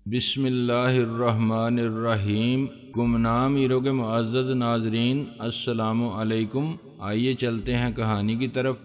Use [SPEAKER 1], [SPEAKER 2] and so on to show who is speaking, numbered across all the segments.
[SPEAKER 1] بسم اللہ الرحمن الرحیم۔ گمنام ہیرو کے معزز ناظرین، السلام علیکم۔ آئیے چلتے ہیں کہانی کی طرف۔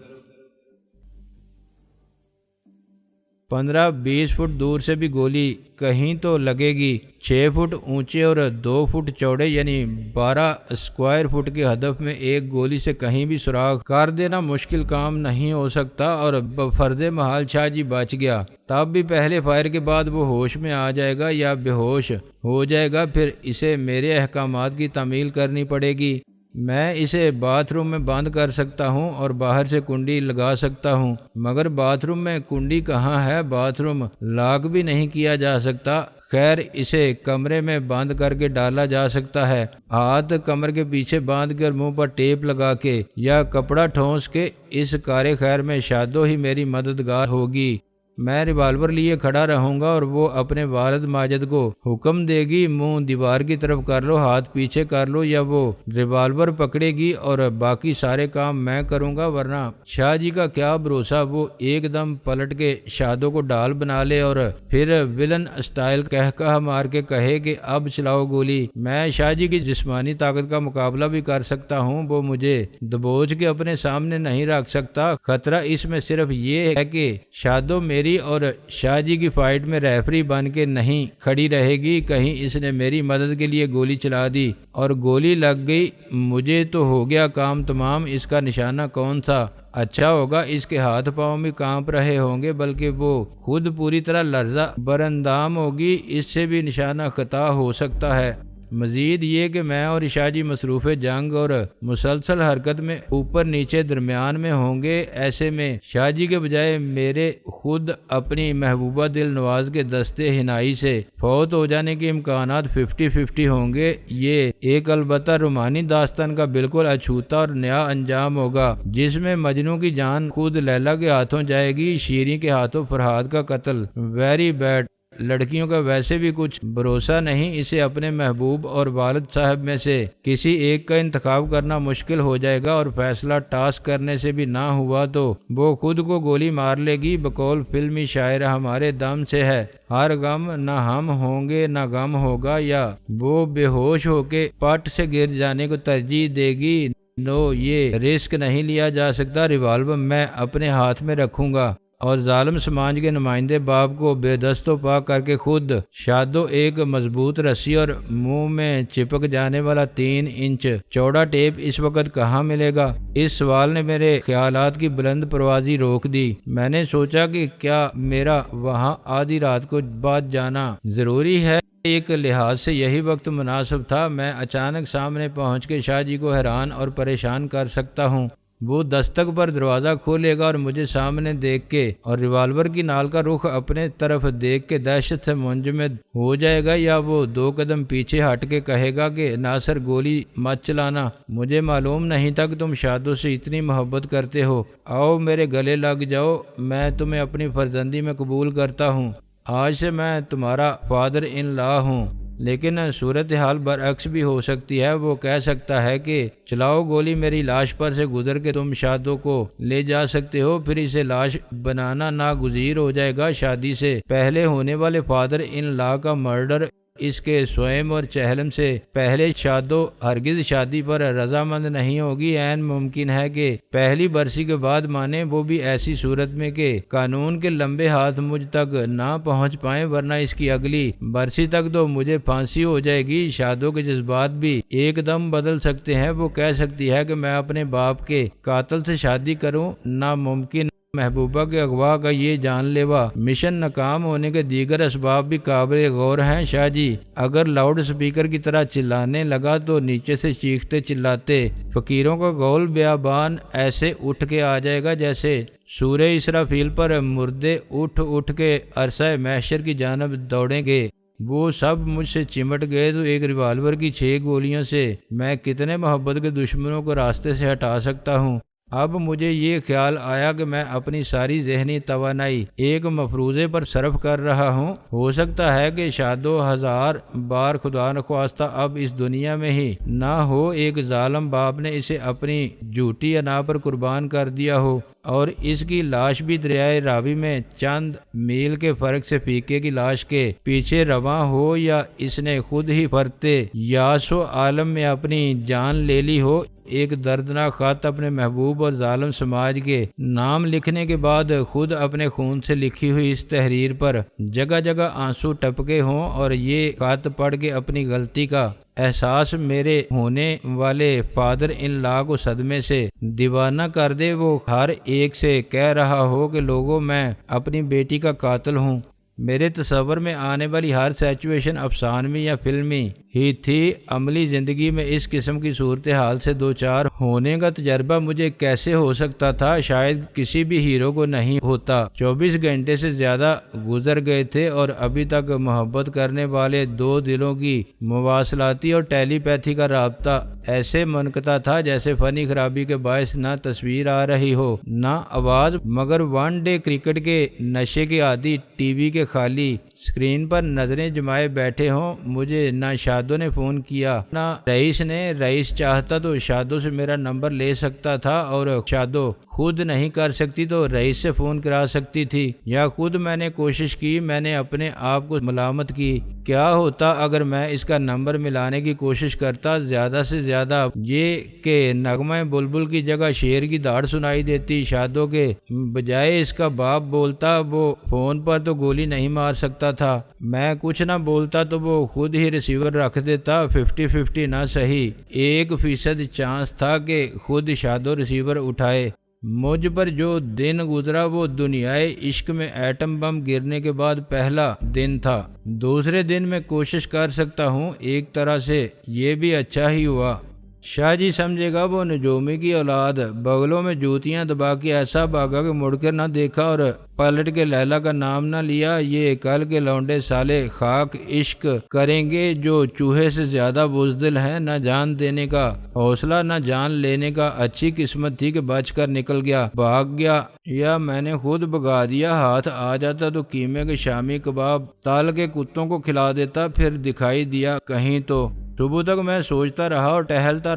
[SPEAKER 1] 15-20 فٹ دور سے بھی گولی کہیں تو لگے گی۔ 6 فٹ اونچے اور 2 فٹ چوڑے یعنی 12 اسکوائر فٹ کے ہدف میں ایک گولی سے کہیں بھی سراغ کر دینا مشکل کام نہیں ہو سکتا، اور بفرض محال شاہ جی بچ گیا۔ تب بھی پہلے فائر کے بعد وہ ہوش میں آ جائے گا یا بے ہوش ہو جائے گا، پھر اسے میرے احکامات کی تعمیل کرنی پڑے گی۔ میں اسے باتھ روم میں بند کر سکتا ہوں اور باہر سے کنڈی لگا سکتا ہوں، مگر باتھ روم میں کنڈی کہاں ہے؟ باتھ روم لاک بھی نہیں کیا جا سکتا۔ خیر، اسے کمرے میں بند کر کے ڈالا جا سکتا ہے، ہاتھ کمر کے پیچھے باندھ کر منہ پر ٹیپ لگا کے یا کپڑا ٹھونس کے۔ اس کار خیر میں شادو ہی میری مددگار ہوگی۔ میں ریوالور لیے کھڑا رہوں گا اور وہ اپنے والد ماجد کو حکم دے گی، منہ دیوار کی طرف کر لو، ہاتھ پیچھے کر لو، یا وہ ریوالور پکڑے گی اور باقی سارے کام میں کروں گا۔ ورنہ شاہ جی کا کیا بھروسہ، وہ ایک دم پلٹ کے شادو کو ڈال بنا لے اور پھر ولن اسٹائل کہہ مار کے کہے کہ اب چلاؤ گولی۔ میں شاہ جی کی جسمانی طاقت کا مقابلہ بھی کر سکتا ہوں، وہ مجھے دبوچ کے اپنے سامنے نہیں رکھ سکتا۔ خطرہ اس میں صرف یہ ہے کہ شادو میری اور شاہ جی کی فائٹ میں ریفری بن کے نہیں کھڑی رہے گی، کہیں اس نے میری مدد کے لیے گولی چلا دی اور گولی لگ گئی، مجھے تو ہو گیا کام تمام۔ اس کا نشانہ کون سا اچھا ہوگا؟ اس کے ہاتھ پاؤں بھی کانپ رہے ہوں گے، بلکہ وہ خود پوری طرح لرزہ براندام ہوگی۔ اس سے بھی نشانہ خطا ہو سکتا ہے۔ مزید یہ کہ میں اور شاہ جی مصروف جنگ اور مسلسل حرکت میں اوپر نیچے درمیان میں ہوں گے۔ ایسے میں شاہ جی کے بجائے میرے خود اپنی محبوبہ دل نواز کے دستے حنائی سے فوت ہو جانے کے امکانات 50-50 ہوں گے۔ یہ ایک البتہ رومانی داستان کا بالکل اچھوتا اور نیا انجام ہوگا، جس میں مجنوں کی جان خود لیلا کے ہاتھوں جائے گی، شیریں کے ہاتھوں فرحاد کا قتل۔ Very bad. لڑکیوں کا ویسے بھی کچھ بھروسہ نہیں، اسے اپنے محبوب اور والد صاحب میں سے کسی ایک کا انتخاب کرنا مشکل ہو جائے گا، اور فیصلہ ٹاس کرنے سے بھی نہ ہوا تو وہ خود کو گولی مار لے گی۔ بقول فلمی شاعر، ہمارے دم سے ہے ہر غم، نہ ہم ہوں گے نہ غم ہوگا، یا وہ بے ہوش ہو کے پٹ سے گر جانے کو ترجیح دے گی۔ نو، یہ رسک نہیں لیا جا سکتا۔ ریوالور میں اپنے ہاتھ میں رکھوں گا اور ظالم سماج کے نمائندے باپ کو بے دست و پا کر کے خود شادو ایک مضبوط رسی اور منہ میں چپک جانے والا 3 انچ چوڑا ٹیپ اس وقت کہاں ملے گا؟ اس سوال نے میرے خیالات کی بلند پروازی روک دی۔ میں نے سوچا کہ کیا میرا وہاں آدھی رات کو بعد جانا ضروری ہے؟ ایک لحاظ سے یہی وقت مناسب تھا۔ میں اچانک سامنے پہنچ کے شاہ جی کو حیران اور پریشان کر سکتا ہوں۔ وہ دستک پر دروازہ کھولے گا اور مجھے سامنے دیکھ کے اور ریوالور کی نال کا رخ اپنے طرف دیکھ کے دہشت سے منجمد ہو جائے گا، یا وہ 2 قدم پیچھے ہٹ کے کہے گا کہ ناصر گولی مت چلانا، مجھے معلوم نہیں تھا کہ تم شادو سے اتنی محبت کرتے ہو، آؤ میرے گلے لگ جاؤ، میں تمہیں اپنی فرزندی میں قبول کرتا ہوں، آج سے میں تمہارا فادر ان لا ہوں۔ لیکن صورتحال برعکس بھی ہو سکتی ہے۔ وہ کہہ سکتا ہے کہ چلاؤ گولی، میری لاش پر سے گزر کے تم شادو کو لے جا سکتے ہو، پھر اسے لاش بنانا ناگزیر ہو جائے گا۔ شادی سے پہلے ہونے والے فادر ان لا کا مرڈر، اس کے سوئم اور چہلم سے پہلے شادو ہرگز شادی پر رضامند نہیں ہوگی۔ عین ممکن ہے کہ پہلی برسی کے بعد مانے، وہ بھی ایسی صورت میں کہ قانون کے لمبے ہاتھ مجھ تک نہ پہنچ پائیں، ورنہ اس کی اگلی برسی تک تو مجھے پھانسی ہو جائے گی۔ شادو کے جذبات بھی ایک دم بدل سکتے ہیں۔ وہ کہہ سکتی ہے کہ میں اپنے باپ کے قاتل سے شادی کروں، ناممکن۔ محبوبہ کے اغوا کا یہ جان لیوا مشن ناکام ہونے کے دیگر اسباب بھی قابل غور ہیں۔ شاہ جی اگر لاؤڈ سپیکر کی طرح چلانے لگا تو نیچے سے چیختے چلاتے فقیروں کا گول بیابان ایسے اٹھ کے آ جائے گا جیسے سورہ اسرافیل پر مردے اٹھ کے عرصہ محشر کی جانب دوڑیں گے۔ وہ سب مجھ سے چمٹ گئے تو ایک ریوالور کی 6 گولیوں سے میں کتنے محبت کے دشمنوں کو راستے سے ہٹا سکتا ہوں۔ اب مجھے یہ خیال آیا کہ میں اپنی ساری ذہنی توانائی ایک مفروضے پر صرف کر رہا ہوں۔ ہو سکتا ہے کہ شادو 1000 بار خدا نخواستہ اب اس دنیا میں ہی نہ ہو، ایک ظالم باپ نے اسے اپنی جھوٹی انا پر قربان کر دیا ہو، اور اس کی لاش بھی دریائے راوی میں چند میل کے فرق سے فیقے کی لاش کے پیچھے رواں ہو، یا اس نے خود ہی فرتے یاس و عالم میں اپنی جان لے لی ہو۔ ایک دردناک خط اپنے محبوب اور ظالم سماج کے نام لکھنے کے بعد خود اپنے خون سے لکھی ہوئی اس تحریر پر جگہ جگہ آنسو ٹپکے ہوں، اور یہ خط پڑھ کے اپنی غلطی کا احساس میرے ہونے والے فادر ان لا کو صدمے سے دیوانہ کر دے۔ وہ ہر ایک سے کہہ رہا ہو کہ لوگوں، میں اپنی بیٹی کا قاتل ہوں۔ میرے تصور میں آنے والی ہر سچویشن افسانوی یا فلمی ہی تھی۔ عملی زندگی میں اس قسم کی صورتحال سے دوچار ہونے کا تجربہ مجھے کیسے ہو سکتا تھا؟ شاید کسی بھی ہیرو کو نہیں ہوتا۔ 24 گھنٹے سے زیادہ گزر گئے تھے اور ابھی تک محبت کرنے والے دو دلوں کی مواصلاتی اور ٹیلی پیتھی کا رابطہ ایسے منقطع تھا جیسے فنی خرابی کے باعث نہ تصویر آ رہی ہو نہ آواز، مگر ون ڈے کرکٹ کے نشے کے عادی ٹی وی کے خالی اسکرین پر نظریں جمائے بیٹھے ہوں۔ مجھے نہ شادو نے فون کیا نہ رئیس نے۔ رئیس چاہتا تو شادو سے میرا نمبر لے سکتا تھا، اور شادو خود نہیں کر سکتی تو رئیس سے فون کرا سکتی تھی، یا خود میں نے کوشش کی۔ میں نے اپنے آپ کو ملامت کی، کیا ہوتا اگر میں اس کا نمبر ملانے کی کوشش کرتا؟ زیادہ سے زیادہ یہ کہ نغمہ بلبل کی جگہ شیر کی داڑھ سنائی دیتی۔ شادو کے بجائے اس کا باپ بولتا۔ وہ فون پر تو گولی نہیں مار سکتا تھا۔ میں کچھ نہ بولتا تو وہ خود ہی ریسیور رکھ دیتا۔ 50-50 نہ صحیح 1% چانس تھا کہ خود شادو ریسیور اٹھائے۔ مجھ پر جو دن گزرا وہ دنیائے عشق میں ایٹم بم گرنے کے بعد پہلا دن تھا۔ دوسرے دن میں کوشش کر سکتا ہوں، ایک طرح سے یہ بھی اچھا ہی ہوا۔ شاہ جی سمجھے گا وہ نجومی کی اولاد بغلوں میں جوتیاں دبا کے ایسا بھاگا کہ مڑ کر نہ دیکھا اور پلٹ کے لیلا کا نام نہ لیا۔ یہ کل کے لونڈے سالے خاک عشق کریں گے جو چوہے سے زیادہ بزدل ہیں، نہ جان دینے کا حوصلہ نہ جان لینے کا۔ اچھی قسمت تھی کہ بچ کر نکل گیا، بھاگ گیا، یا میں نے خود بھگا دیا۔ ہاتھ آ جاتا تو قیمے کے شامی کباب تال کے کتوں کو کھلا دیتا، پھر دکھائی دیا کہیں تو۔ صبح تک میں سوچتا رہا اور ٹہلتا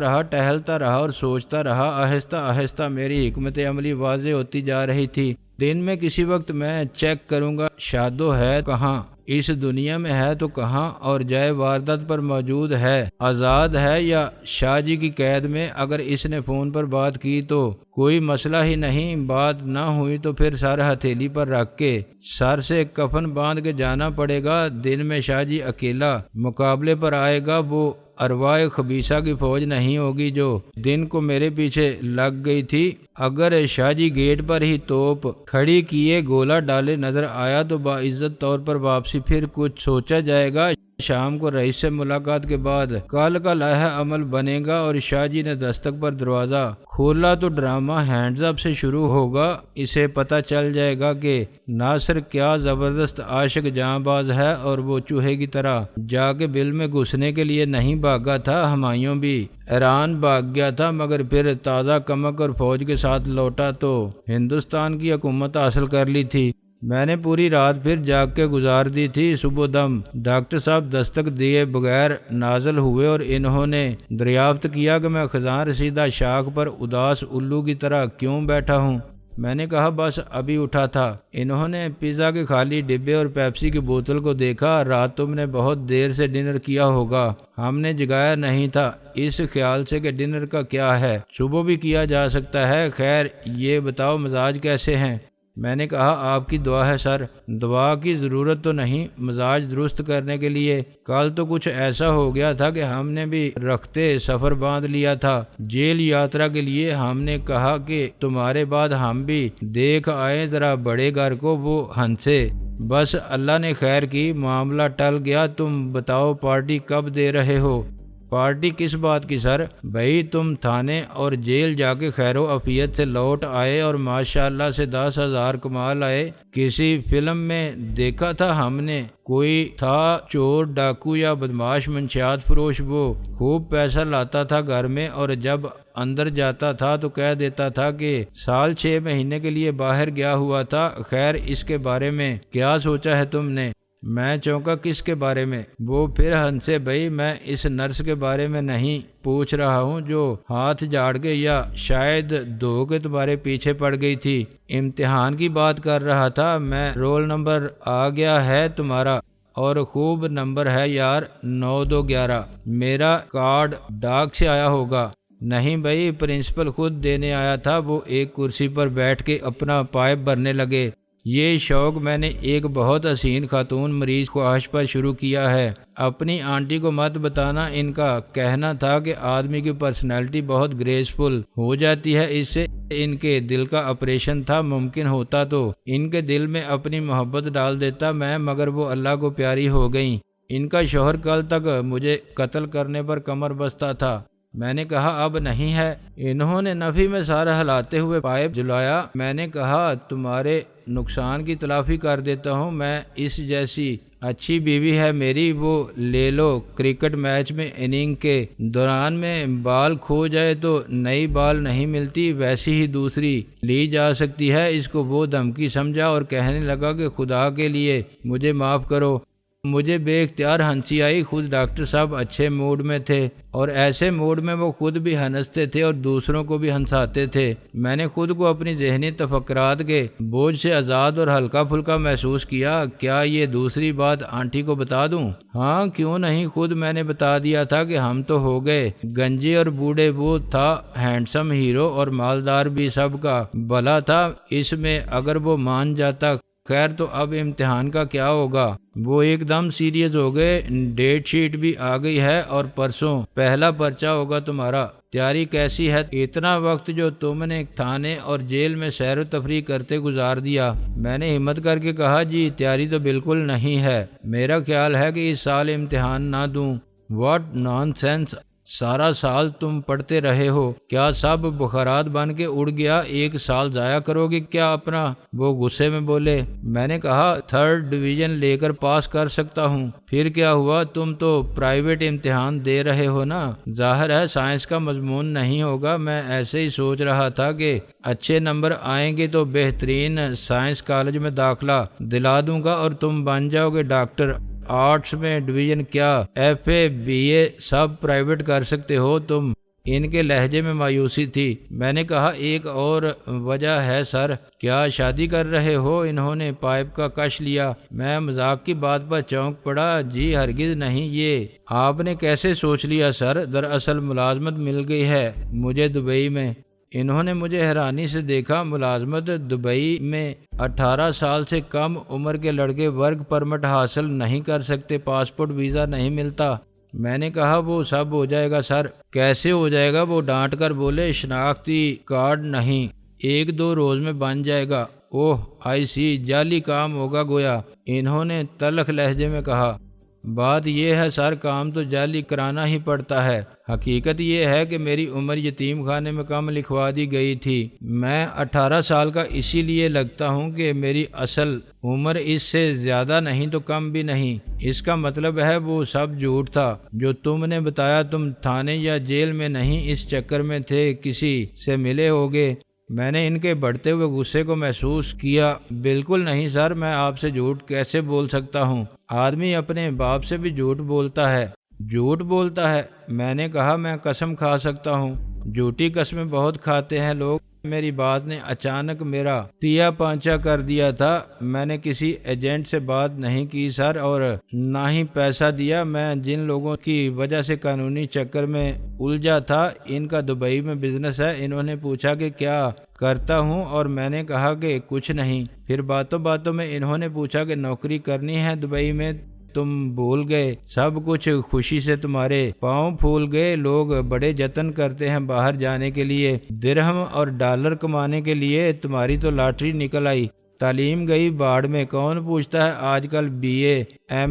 [SPEAKER 1] رہا اور سوچتا رہا۔ آہستہ آہستہ میری حکمت عملی واضح ہوتی جا رہی تھی۔ دن میں کسی وقت میں چیک کروں گا شادو ہے کہاں، اس دنیا میں ہے تو کہاں، اور جائے واردات پر موجود ہے، آزاد ہے یا شاہ جی کی قید میں۔ اگر اس نے فون پر بات کی تو کوئی مسئلہ ہی نہیں، بات نہ ہوئی تو پھر سر ہتھیلی پر رکھ کے سر سے کفن باندھ کے جانا پڑے گا۔ دن میں شاہ جی اکیلا مقابلے پر آئے گا، وہ ارواح خبیثہ کی فوج نہیں ہوگی جو دن کو میرے پیچھے لگ گئی تھی۔ اگر شاہ جی گیٹ پر ہی توپ کھڑی کیے گولا ڈالے نظر آیا تو باعزت طور پر واپسی، پھر کچھ سوچا جائے گا۔ شام کو رئیس سے ملاقات کے بعد کل کا لائحہ عمل بنے گا، اور شاہ جی نے دستک پر دروازہ کھولا تو ڈرامہ ہینڈز اپ سے شروع ہوگا۔ اسے پتہ چل جائے گا کہ ناصر کیا زبردست عاشق جاں باز ہے، اور وہ چوہے کی طرح جا کے بل میں گھسنے کے لیے نہیں بھاگا تھا۔ ہمایوں بھی ایران بھاگ گیا تھا، مگر پھر تازہ کمک اور فوج کے ساتھ لوٹا تو ہندوستان کی حکومت حاصل کر لی تھی۔ میں نے پوری رات پھر جاگ کے گزار دی تھی۔ صبح دم ڈاکٹر صاحب دستک دیے بغیر نازل ہوئے اور انہوں نے دریافت کیا کہ میں خزاں رسیدہ شاخ پر اداس الو کی طرح کیوں بیٹھا ہوں۔ میں نے کہا بس ابھی اٹھا تھا۔ انہوں نے پیزا کے خالی ڈبے اور پیپسی کی بوتل کو دیکھا۔ رات تم نے بہت دیر سے ڈنر کیا ہوگا، ہم نے جگایا نہیں تھا، اس خیال سے کہ ڈنر کا کیا ہے، صبح بھی کیا جا سکتا ہے۔ خیر یہ بتاؤ مزاج کیسے ہیں؟ میں نے کہا آپ کی دعا ہے سر۔ دعا کی ضرورت تو نہیں، مزاج درست کرنے کے لیے کل تو کچھ ایسا ہو گیا تھا کہ ہم نے بھی رکھتے سفر باندھ لیا تھا جیل یاترا کے لیے۔ ہم نے کہا کہ تمہارے بعد ہم بھی دیکھ آئے ذرا بڑے گھر کو۔ وہ ہنسے۔ بس اللہ نے خیر کی، معاملہ ٹل گیا۔ تم بتاؤ پارٹی کب دے رہے ہو؟ پارٹی کس بات کی سر؟ بھائی تم تھانے اور جیل جا کے خیر و عافیت سے لوٹ آئے اور ماشاءاللہ سے 10,000 کما لائے۔ کسی فلم میں دیکھا تھا ہم نے، کوئی تھا چور ڈاکو یا بدماش منشیات فروش، وہ خوب پیسہ لاتا تھا گھر میں، اور جب اندر جاتا تھا تو کہہ دیتا تھا کہ سال 6 مہینے کے لیے باہر گیا ہوا تھا۔ خیر اس کے بارے میں کیا سوچا ہے تم نے؟ میں چونکا کس کے بارے میں؟ وہ پھر ہنسے، بھائی میں اس نرس کے بارے میں نہیں پوچھ رہا ہوں جو ہاتھ جھاڑ کے یا شاید دھو کے تمہارے پیچھے پڑ گئی تھی، امتحان کی بات کر رہا تھا میں۔ رول نمبر آ گیا ہے تمہارا اور خوب نمبر ہے یار، 9211۔ میرا کارڈ ڈاک سے آیا ہوگا؟ نہیں بھائی، پرنسپل خود دینے آیا تھا۔ وہ ایک کرسی پر بیٹھ کے اپنا پائپ بھرنے لگے۔ یہ شوق میں نے ایک بہت حسین خاتون مریض خواہش پر شروع کیا ہے۔ اپنی آنٹی کو مت بتانا، ان کا کہنا تھا کہ آدمی کی پرسنالٹی بہت گریسفل ہو جاتی ہے، اس سے ان کے دل کا آپریشن تھا، ممکن ہوتا تو ان کے دل میں اپنی محبت ڈال دیتا میں، مگر وہ اللہ کو پیاری ہو گئیں۔ ان کا شوہر کل تک مجھے قتل کرنے پر کمر بستہ تھا۔ میں نے کہا اب نہیں ہے؟ انہوں نے نفی میں سارا ہلاتے ہوئے پائپ جلایا۔ میں نے کہا تمہارے نقصان کی تلافی کر دیتا ہوں، میں اس جیسی اچھی بیوی ہے میری، وہ لے لو۔ کرکٹ میچ میں اننگ کے دوران میں بال کھو جائے تو نئی بال نہیں ملتی، ویسی ہی دوسری لی جا سکتی ہے۔ اس کو وہ دھمکی سمجھا اور کہنے لگا کہ خدا کے لیے مجھے معاف کرو۔ مجھے بے اختیار ہنسی آئی۔ خود ڈاکٹر صاحب اچھے موڈ میں تھے اور ایسے موڈ میں وہ خود بھی ہنستے تھے اور دوسروں کو بھی ہنساتے تھے۔ میں نے خود کو اپنی ذہنی تفکرات کے بوجھ سے آزاد اور ہلکا پھلکا محسوس کیا۔ کیا یہ دوسری بات آنٹی کو بتا دوں؟ ہاں کیوں نہیں، خود میں نے بتا دیا تھا کہ ہم تو ہو گئے گنجے اور بوڑھے۔ وہ تھا ہینڈسم ہیرو اور مالدار بھی، سب کا بھلا تھا اس میں اگر وہ مان جاتا۔ خیر تو اب امتحان کا کیا ہوگا؟ وہ ایک دم سیریس ہو گئے۔ ڈیٹ شیٹ بھی آ گئی ہے اور پرسوں پہلا پرچہ ہوگا تمہارا۔ تیاری کیسی ہے؟ اتنا وقت جو تم نے تھانے اور جیل میں سیر و تفریح کرتے گزار دیا۔ میں نے ہمت کر کے کہا جی تیاری تو بالکل نہیں ہے، میرا خیال ہے کہ اس سال امتحان نہ دوں۔ واٹ نان سینس، سارا سال تم پڑھتے رہے ہو، کیا سب بخارات بن کے اڑ گیا؟ ایک سال ضائع کرو گے کیا اپنا؟ وہ غصے میں بولے۔ میں نے کہا 3rd ڈویژن لے کر پاس کر سکتا ہوں۔ پھر کیا ہوا، تم تو پرائیویٹ امتحان دے رہے ہو نا؟ ظاہر ہے سائنس کا مضمون نہیں ہوگا۔ میں ایسے ہی سوچ رہا تھا کہ اچھے نمبر آئیں گے تو بہترین سائنس کالج میں داخلہ دلا دوں گا اور تم بن جاؤ گے ڈاکٹر۔ آرٹس میں ڈویژن کیا، FA BA سب پرائیویٹ کر سکتے ہو تم؟ ان کے لہجے میں مایوسی تھی۔ میں نے کہا ایک اور وجہ ہے سر۔ کیا شادی کر رہے ہو؟ انہوں نے پائپ کا کش لیا۔ میں مذاق کی بات پر چونک پڑا۔ جی ہرگز نہیں۔ یہ آپ نے کیسے سوچ لیا سر؟ دراصل ملازمت مل گئی ہے مجھے دبئی میں۔ انہوں نے مجھے حیرانی سے دیکھا۔ ملازمت دبئی میں 18 سال سے کم عمر کے لڑکے ورک پرمٹ حاصل نہیں کر سکتے، پاسپورٹ ویزا نہیں ملتا۔ میں نے کہا وہ سب ہو جائے گا سر۔ کیسے ہو جائے گا؟ وہ ڈانٹ کر بولے شناختی کارڈ نہیں، 1-2 روز میں بن جائے گا۔ اوہ آئی سی، جعلی کام ہوگا گویا، انہوں نے تلخ لہجے میں کہا۔ بات یہ ہے سر کام تو جعلی کرانا ہی پڑتا ہے۔ حقیقت یہ ہے کہ میری عمر یتیم خانے میں کم لکھوا دی گئی تھی۔ میں 18 سال کا اسی لیے لگتا ہوں کہ میری اصل عمر اس سے زیادہ نہیں تو کم بھی نہیں۔ اس کا مطلب ہے وہ سب جھوٹ تھا جو تم نے بتایا۔ تم تھانے یا جیل میں نہیں، اس چکر میں تھے کسی سے ملے ہوگے۔ میں نے ان کے بڑھتے ہوئے غصے کو محسوس کیا۔ بالکل نہیں سر، میں آپ سے جھوٹ کیسے بول سکتا ہوں؟ آدمی اپنے باپ سے بھی جھوٹ بولتا ہے۔ جھوٹ بولتا ہے؟ میں نے کہا میں قسم کھا سکتا ہوں۔ جھوٹی قسمیں بہت کھاتے ہیں لوگ۔ میری بات نے اچانک میرا تیا پانچا کر دیا تھا۔ میں نے کسی ایجنٹ سے بات نہیں کی سر، اور نہ ہی پیسہ دیا۔ میں جن لوگوں کی وجہ سے قانونی چکر میں الجھا تھا، ان کا دبئی میں بزنس ہے۔ انہوں نے پوچھا کہ کیا کرتا ہوں اور میں نے کہا کہ کچھ نہیں۔ پھر باتوں باتوں میں انہوں نے پوچھا کہ نوکری کرنی ہے دبئی میں؟ تم بھول گئے سب کچھ، خوشی سے تمہارے پاؤں پھول گئے۔ لوگ بڑے جتن کرتے ہیں باہر جانے کے لیے، درہم اور ڈالر کمانے کے لیے۔ تمہاری تو لاٹری نکل آئی، تعلیم گئی باڑ میں۔ کون پوچھتا ہے آج کل BA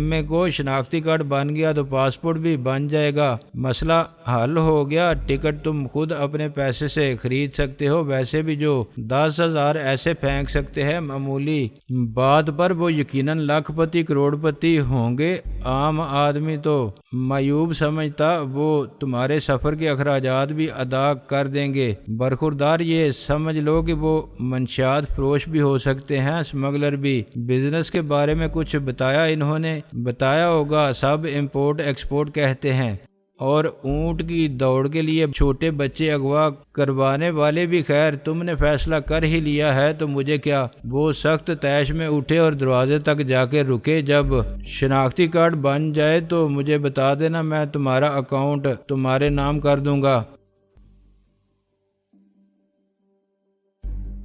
[SPEAKER 1] MA کو؟ شناختی کارڈ بن گیا تو پاسپورٹ بھی بن جائے گا، مسئلہ حل ہو گیا۔ ٹکٹ تم خود اپنے پیسے سے خرید سکتے ہو، ویسے بھی جو 10,000 ایسے پھینک سکتے ہیں معمولی بات پر وہ یقیناً لاکھ پتی کروڑ پتی ہوں گے۔ عام آدمی تو معیوب سمجھتا، وہ تمہارے سفر کے اخراجات بھی ادا کر دیں گے۔ برخوردار یہ سمجھ لو کہ وہ منشیات فروش بھی ہو سکتے ہوتے ہیں اسمگلر بھی۔ بزنس کے بارے میں کچھ بتایا انہوں نے؟ بتایا ہوگا، سب امپورٹ ایکسپورٹ کہتے ہیں، اور اونٹ کی دوڑ کے لیے چھوٹے بچے اغوا کروانے والے بھی۔ خیر تم نے فیصلہ کر ہی لیا ہے تو مجھے کیا۔ وہ سخت طیش میں اٹھے اور دروازے تک جا کے رکے۔ جب شناختی کارڈ بن جائے تو مجھے بتا دینا، میں تمہارا اکاؤنٹ تمہارے نام کر دوں گا۔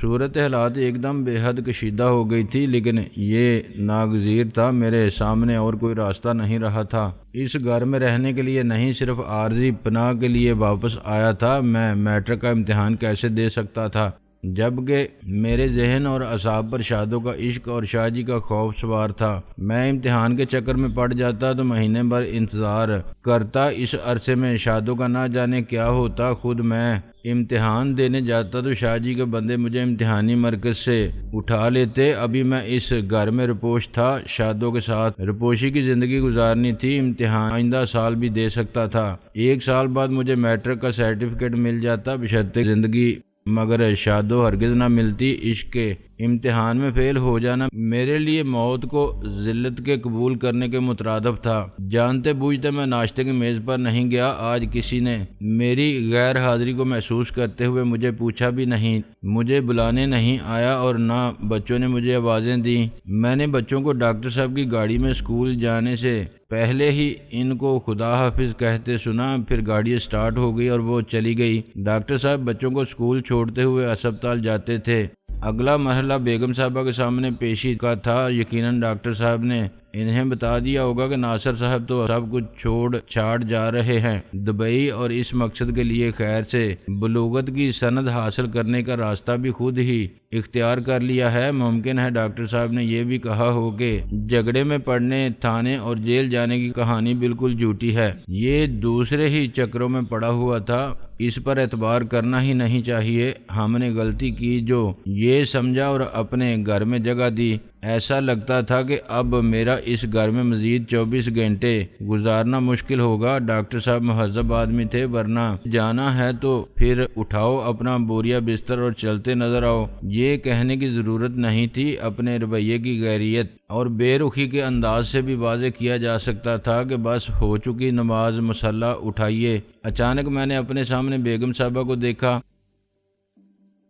[SPEAKER 1] صورت حالات ایک دم بے حد کشیدہ ہو گئی تھی، لیکن یہ ناگزیر تھا، میرے سامنے اور کوئی راستہ نہیں رہا تھا۔ اس گھر میں رہنے کے لیے نہیں، صرف عارضی پناہ کے لیے واپس آیا تھا۔ میں میٹرک کا امتحان کیسے دے سکتا تھا جبکہ میرے ذہن اور اعصاب پر شادوں کا عشق اور شاہ جی کا خوف سوار تھا؟ میں امتحان کے چکر میں پڑ جاتا تو مہینے بھر انتظار کرتا، اس عرصے میں شادوں کا نہ جانے کیا ہوتا۔ خود میں امتحان دینے جاتا تو شاہ جی کے بندے مجھے امتحانی مرکز سے اٹھا لیتے۔ ابھی میں اس گھر میں رپوش تھا، شادوں کے ساتھ رپوشی کی زندگی گزارنی تھی۔ امتحان آئندہ سال بھی دے سکتا تھا، 1 سال بعد مجھے میٹرک کا سرٹیفکیٹ مل جاتا، بشرطے زندگی، مگر شادو ہرگز نہ ملتی۔ عشق کے امتحان میں فیل ہو جانا میرے لیے موت کو ذلت کے قبول کرنے کے مترادف تھا۔ جانتے بوجھتے میں ناشتے کی میز پر نہیں گیا۔ آج کسی نے میری غیر حاضری کو محسوس کرتے ہوئے مجھے پوچھا بھی نہیں، مجھے بلانے نہیں آیا اور نہ بچوں نے مجھے آوازیں دیں۔ میں نے بچوں کو ڈاکٹر صاحب کی گاڑی میں اسکول جانے سے پہلے ہی ان کو خدا حافظ کہتے سنا، پھر گاڑی سٹارٹ ہو گئی اور وہ چلی گئی۔ ڈاکٹر صاحب بچوں کو اسکول چھوڑتے ہوئے ہسپتال جاتے تھے۔ اگلا مرحلہ بیگم صاحبہ کے سامنے پیشی کا تھا۔ یقیناً ڈاکٹر صاحب نے انہیں بتا دیا ہوگا کہ ناصر صاحب تو سب کچھ چھوڑ چھاڑ جا رہے ہیں دبئی، اور اس مقصد کے لیے خیر سے بلوغت کی سند حاصل کرنے کا راستہ بھی خود ہی اختیار کر لیا ہے۔ ممکن ہے ڈاکٹر صاحب نے یہ بھی کہا ہو کہ جھگڑے میں پڑنے، تھانے اور جیل جانے کی کہانی بالکل جھوٹی ہے، یہ دوسرے ہی چکروں میں پڑا ہوا تھا، اس پر اعتبار کرنا ہی نہیں چاہیے۔ ہم نے غلطی کی جو یہ سمجھا اور اپنے گھر میں جگہ دی۔ ایسا لگتا تھا کہ اب میرا اس گھر میں مزید 24 گھنٹے گزارنا مشکل ہوگا۔ ڈاکٹر صاحب مہذب آدمی تھے، ورنہ جانا ہے تو پھر اٹھاؤ اپنا بوریا بستر اور چلتے نظر آؤ، یہ کہنے کی ضرورت نہیں تھی۔ اپنے رویے کی غیریت اور بے رخی کے انداز سے بھی واضح کیا جا سکتا تھا کہ بس ہو چکی نماز، مصلی اٹھائیے۔ اچانک میں نے اپنے سامنے بیگم صاحبہ کو دیکھا۔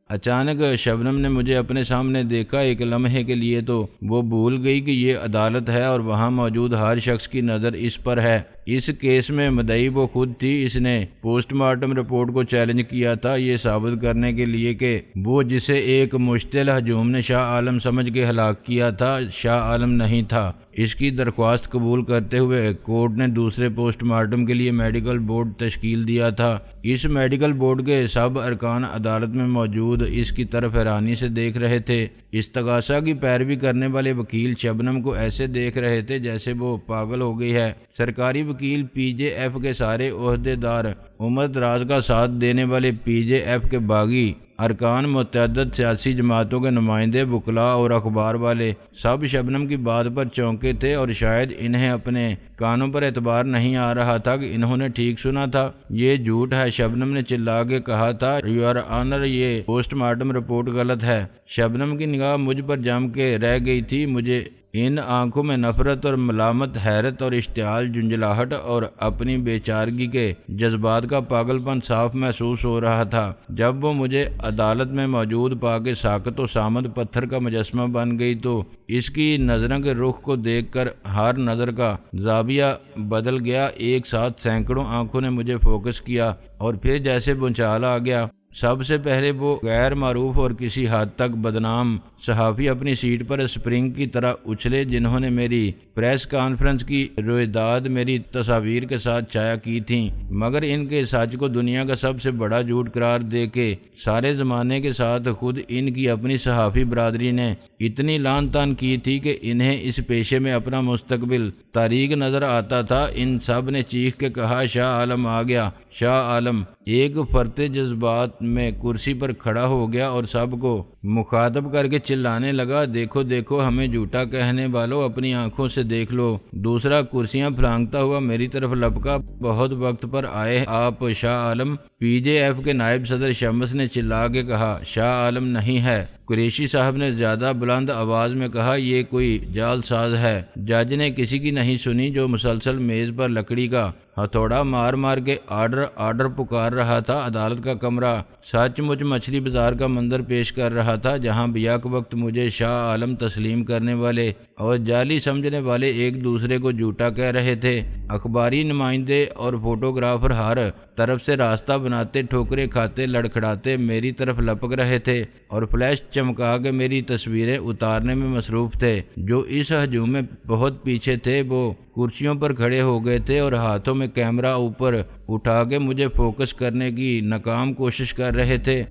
[SPEAKER 1] اچانک شبنم نے مجھے اپنے سامنے دیکھا۔ ایک لمحے کے لیے تو وہ بھول گئی کہ یہ عدالت ہے اور وہاں موجود ہر شخص کی نظر اس پر ہے۔ اس کیس میں مدعی وہ خود تھی۔ اس نے پوسٹ مارٹم رپورٹ کو چیلنج کیا تھا، یہ ثابت کرنے کے لیے کہ وہ جسے ایک مشتعل ہجوم نے شاہ عالم سمجھ کے ہلاک کیا تھا، شاہ عالم نہیں تھا۔ اس کی درخواست قبول کرتے ہوئے کورٹ نے دوسرے پوسٹ مارٹم کے لیے میڈیکل بورڈ تشکیل دیا تھا۔ اس میڈیکل بورڈ کے سب ارکان عدالت میں موجود اس کی طرف حیرانی سے دیکھ رہے تھے۔ استغاثہ کی پیروی کرنے والے وکیل شبنم کو ایسے دیکھ رہے تھے جیسے وہ پاگل ہو گئی ہے۔ سرکاری وکیل پی جے ایف کے سارے عہدے دار، عمر دراز کا ساتھ دینے والے پی جے ایف کے باغی ارکان، متعدد سیاسی جماعتوں کے نمائندے، وکلاء اور اخبار والے، سب شبنم کی بات پر چونکے تھے اور شاید انہیں اپنے کانوں پر اعتبار نہیں آ رہا تھا کہ انہوں نے ٹھیک سنا تھا۔ یہ جھوٹ ہے، شبنم نے چلا کے کہا تھا، یور آنر یہ پوسٹ مارٹم رپورٹ غلط ہے۔ شبنم کی نگاہ مجھ پر جم کے رہ گئی تھی۔ مجھے ان آنکھوں میں نفرت اور ملامت، حیرت اور اشتعال، جھنجھلاہٹ اور اپنی بے چارگی کے جذبات کا پاگل پن صاف محسوس ہو رہا تھا۔ جب وہ مجھے عدالت میں موجود پا کے ساکت و صامت پتھر کا مجسمہ بن گئی تو اس کی نظروں کے رخ کو دیکھ کر ہر نظر کا زاویہ بدل گیا۔ ایک ساتھ سینکڑوں آنکھوں نے مجھے فوکس کیا اور پھر جیسے بھونچال آ گیا۔ سب سے پہلے وہ غیر معروف اور کسی حد تک بدنام صحافی اپنی سیٹ پر اسپرنگ کی طرح اچھلے، جنہوں نے میری پریس کانفرنس کی رویداد میری تصاویر کے ساتھ شائع کی تھیں، مگر ان کے سچ کو دنیا کا سب سے بڑا جھوٹ قرار دے کے سارے زمانے کے ساتھ خود ان کی اپنی صحافی برادری نے اتنی لعن طعن کی تھی کہ انہیں اس پیشے میں اپنا مستقبل تاریک نظر آتا تھا۔ ان سب نے چیخ کے کہا، شاہ عالم آ گیا، شاہ عالم۔ ایک فرتے جذبات میں کرسی پر کھڑا ہو گیا اور سب کو مخاطب کر کے چلانے لگا، دیکھو دیکھو ہمیں جھوٹا کہنے والوں، اپنی آنکھوں سے دیکھ لو۔ دوسرا کرسیاں پھلانگتا ہوا میری طرف لپکا، بہت وقت پر آئے آپ شاہ عالم، پی جے ایف کے نائب صدر شمس نے چلا کے کہا شاہ عالم نہیں ہے۔ قریشی صاحب نے زیادہ بلند آواز میں کہا یہ کوئی جعل ساز ہے۔ جج نے کسی کی نہیں سنی، جو مسلسل میز پر لکڑی کا ہتھوڑا مار مار کے آرڈر پکار رہا تھا۔ عدالت کا کمرہ سچ مچ مچھلی بازار کا منظر پیش کر رہا تھا، جہاں بیک وقت مجھے شاہ عالم تسلیم کرنے والے اور جعلی سمجھنے والے ایک دوسرے کو جھوٹا کہہ رہے تھے۔ اخباری نمائندے اور فوٹوگرافر ہر طرف سے راستہ بناتے، ٹھوکریں کھاتے، لڑکھڑاتے میری طرف لپک رہے تھے اور فلیش چمکا کے میری تصویریں اتارنے میں مصروف تھے۔ جو اس ہجوم میں بہت پیچھے تھے وہ کرسیوں پر کھڑے ہو گئے تھے اور ہاتھوں میں کیمرہ اوپر اٹھا کے مجھے فوکس کرنے کی ناکام کوشش کر رہے تھے۔